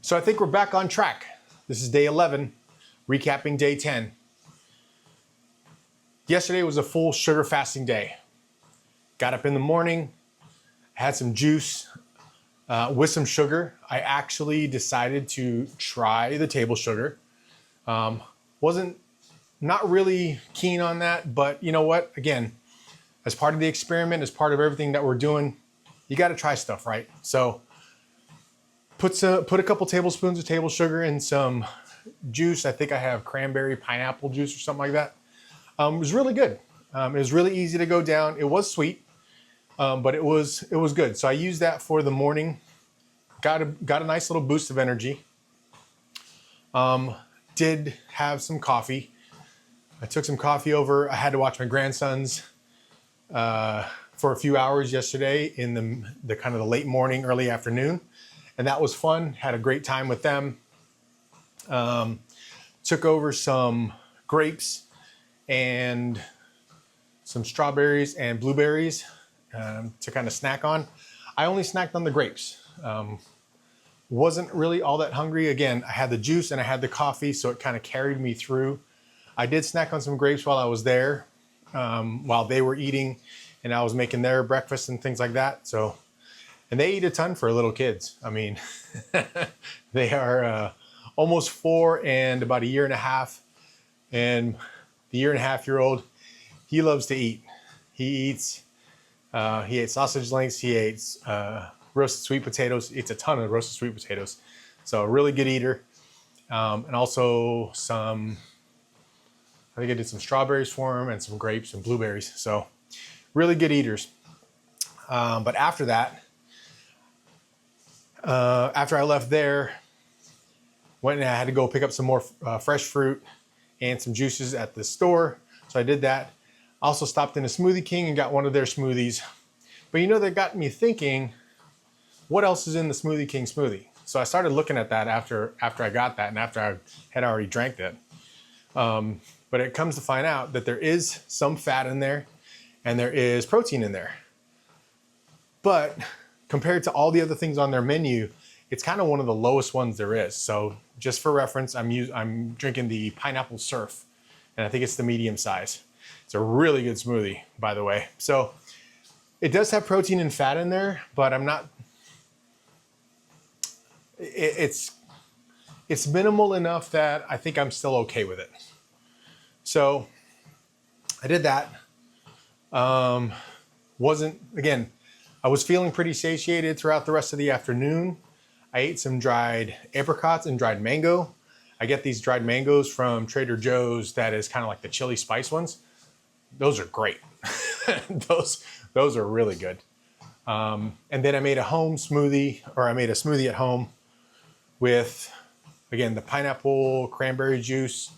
So I think we're back on track. This is day 11, recapping day 10. Yesterday was a full sugar fasting day. Got up in the morning, had some juice with some sugar. I actually decided to try the table sugar. Wasn't not really keen on that, but you know what? Again, as part of the experiment, as part of everything that we're doing, you got to try stuff, right? So put a couple tablespoons of table sugar in some juice. I think I have cranberry pineapple juice or something like that. It was really good. It was really easy to go down. It was sweet, but it was good. So I used that for the morning. Got a nice little boost of energy. Did have some coffee. I took some coffee over. I had to watch my grandsons for a few hours yesterday in the kind of the late morning, early afternoon. And that was fun. Had a great time with them. Took over some grapes and some strawberries and blueberries to kind of snack on. I only snacked on the grapes. Wasn't really all that hungry. Again, I had the juice and I had the coffee, so it kind of carried me through. I did snack on some grapes while I was there, while they were eating and I was making their breakfast and things like that. So, and they eat a ton for little kids. I mean, they are almost 4 and about 1.5 years. And the 1.5-year-old, he loves to eat. He ate sausage links. He ate roasted sweet potatoes. He eats a ton of roasted sweet potatoes. So a really good eater. And also I think I did some strawberries for him and some grapes and blueberries. So really good eaters. But after that, after I left there, went and I had to go pick up some more fresh fruit and some juices at the store. So I did that. Also stopped in a Smoothie King and got one of their smoothies. But you know, that got me thinking, what else is in the Smoothie King smoothie? So I started looking at that after I got that and after I had already drank it. But it comes to find out that there is some fat in there and there is protein in there. But compared to all the other things on their menu, it's kind of one of the lowest ones there is. So just for reference, I'm drinking the pineapple surf, and I think it's the medium size. It's a really good smoothie, by the way. So it does have protein and fat in there, but it's minimal enough that I think I'm still okay with it. So I did that. Again, I was feeling pretty satiated throughout the rest of the afternoon. I ate some dried apricots and dried mango. I get these dried mangoes from Trader Joe's that is kind of like the chili spice ones. Those are great. those are really good. And then I made a smoothie at home with, again, the pineapple cranberry juice,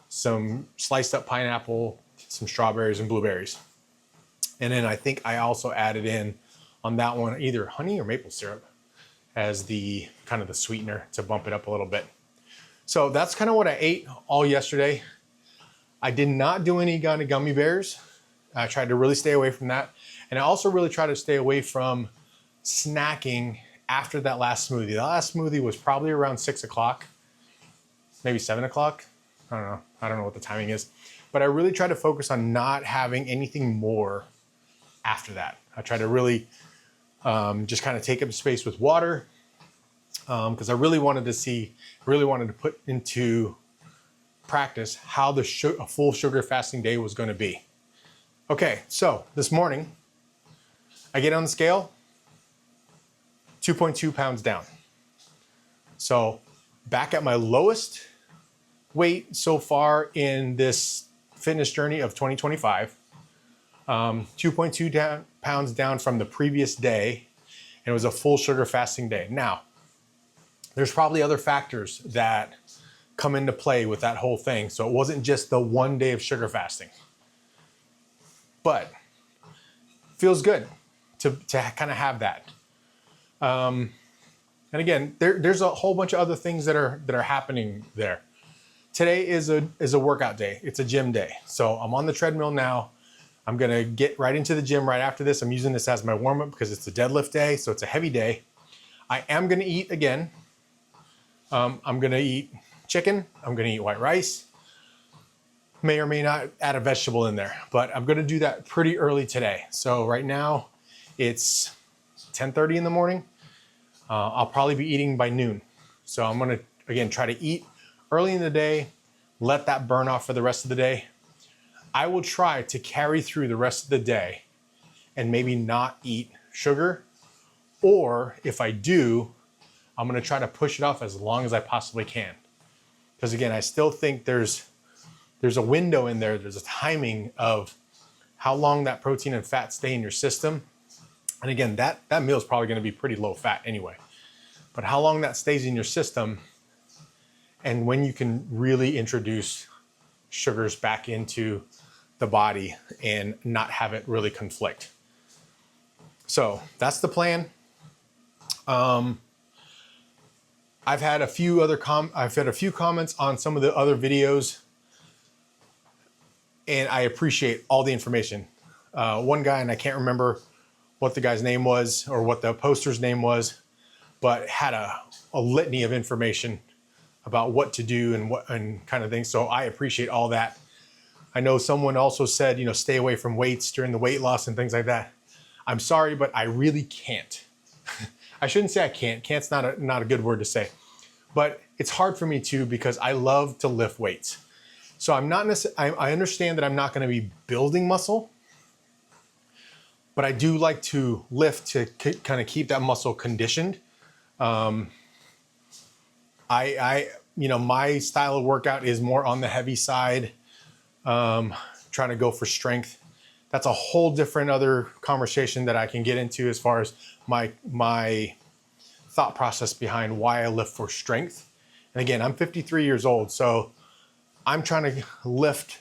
some sliced up pineapple, some strawberries and blueberries. And then I think I also added in on that one either honey or maple syrup as the kind of the sweetener to bump it up a little bit. So that's kind of what I ate all yesterday. I did not do any kind of gummy bears. I tried to really stay away from that. And I also really tried to stay away from snacking after that last smoothie. The last smoothie was probably around 6 o'clock, maybe 7 o'clock. I don't know what the timing is, but I really try to focus on not having anything more after that. I try to really just kind of take up space with water because I really wanted to put into practice how a full sugar fasting day was going to be. Okay, so this morning I get on the scale, 2.2 pounds down. So back at my lowest weight so far in this fitness journey of 2025. 2.2 pounds down from the previous day, and it was a full sugar fasting day. Now, there's probably other factors that come into play with that whole thing. So it wasn't just the one day of sugar fasting, but feels good to kind of have that. And again, there's a whole bunch of other things that are happening there. Today is a workout day. It's a gym day. So I'm on the treadmill now. I'm gonna get right into the gym right after this. I'm using this as my warm-up because it's a deadlift day, so it's a heavy day. I am gonna eat again. I'm gonna eat chicken, I'm gonna eat white rice, may or may not add a vegetable in there, but I'm gonna do that pretty early today. So right now it's 10:30 in the morning. I'll probably be eating by noon. So I'm gonna, again, try to eat early in the day, let that burn off for the rest of the day. I will try to carry through the rest of the day and maybe not eat sugar, or if I do, I'm gonna try to push it off as long as I possibly can. Because again, I still think there's a window in there, there's a timing of how long that protein and fat stay in your system. And again, that meal is probably gonna be pretty low fat anyway. But how long that stays in your system and when you can really introduce sugars back into the body and not have it really conflict. So that's the plan. I've had a few comments on some of the other videos, and I appreciate all the information. One guy, and I can't remember what the guy's name was or what the poster's name was, but had a litany of information about what to do and kind of things. So I appreciate all that. I know someone also said, stay away from weights during the weight loss and things like that. I'm sorry, but I really can't. I shouldn't say I can't. Can't's not a good word to say, but it's hard for me too because I love to lift weights. So I understand that I'm not going to be building muscle, but I do like to lift to kind of keep that muscle conditioned. My style of workout is more on the heavy side, trying to go for strength. That's a whole different other conversation that I can get into as far as my thought process behind why I lift for strength. And again, I'm 53 years old, so I'm trying to lift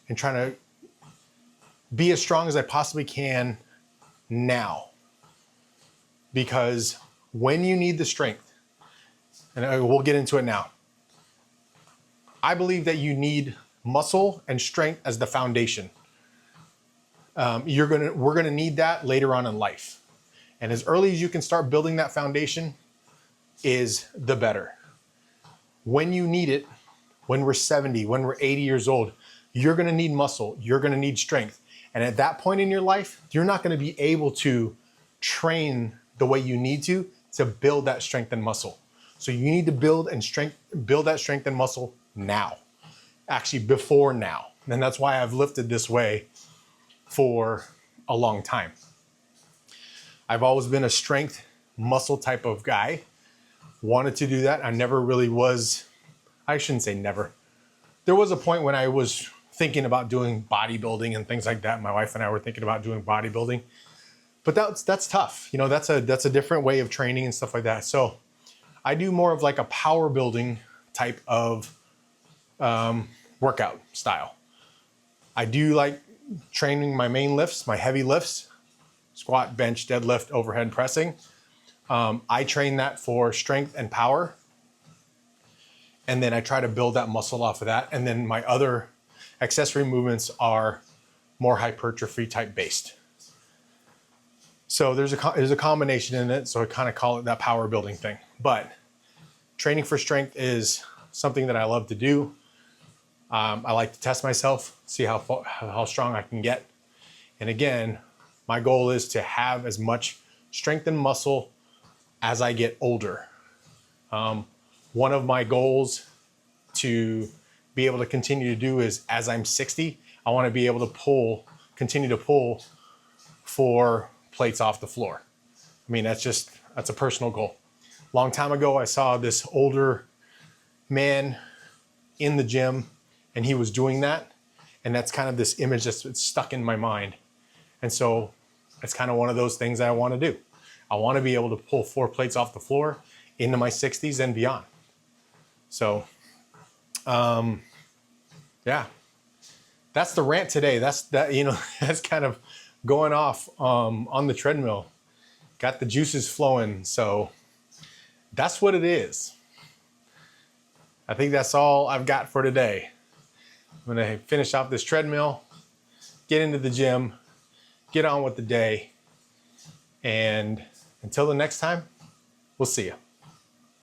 and trying to be as strong as I possibly can now. Because when you need the strength, and we'll get into it now, I believe that you need muscle and strength as the foundation. We're gonna need that later on in life. And as early as you can start building that foundation is the better. When you need it, when we're 70, when we're 80 years old, you're gonna need muscle, you're gonna need strength. And at that point in your life, you're not gonna be able to train the way you need to build that strength and muscle. So you need to build that strength and muscle now. Actually, before now. And that's why I've lifted this way for a long time. I've always been a strength muscle type of guy. Wanted to do that. I never really was, I shouldn't say never. There was a point when I was thinking about doing bodybuilding and things like that. My wife and I were thinking about doing bodybuilding, but that's tough. That's a different way of training and stuff like that. So I do more of like a power building type of workout style. I do like training my main lifts, my heavy lifts, squat, bench, deadlift, overhead pressing. I train that for strength and power. And then I try to build that muscle off of that. And then my other accessory movements are more hypertrophy type based. So there's a combination in it. So I kind of call it that power building thing. But training for strength is something that I love to do. I like to test myself, see how strong I can get. And again, my goal is to have as much strength and muscle as I get older. One of my goals to be able to continue to do is as I'm 60, I want to be able to continue to pull 4 plates off the floor. I mean, that's a personal goal. Long time ago, I saw this older man in the gym and he was doing that. And that's kind of this image that's stuck in my mind. And so it's kind of one of those things that I want to do. I want to be able to pull 4 plates off the floor into my 60s and beyond. So, yeah, that's the rant today. That's kind of going off on the treadmill. Got the juices flowing. So that's what it is. I think that's all I've got for today. I'm going to finish off this treadmill, get into the gym, get on with the day. And until the next time, we'll see you.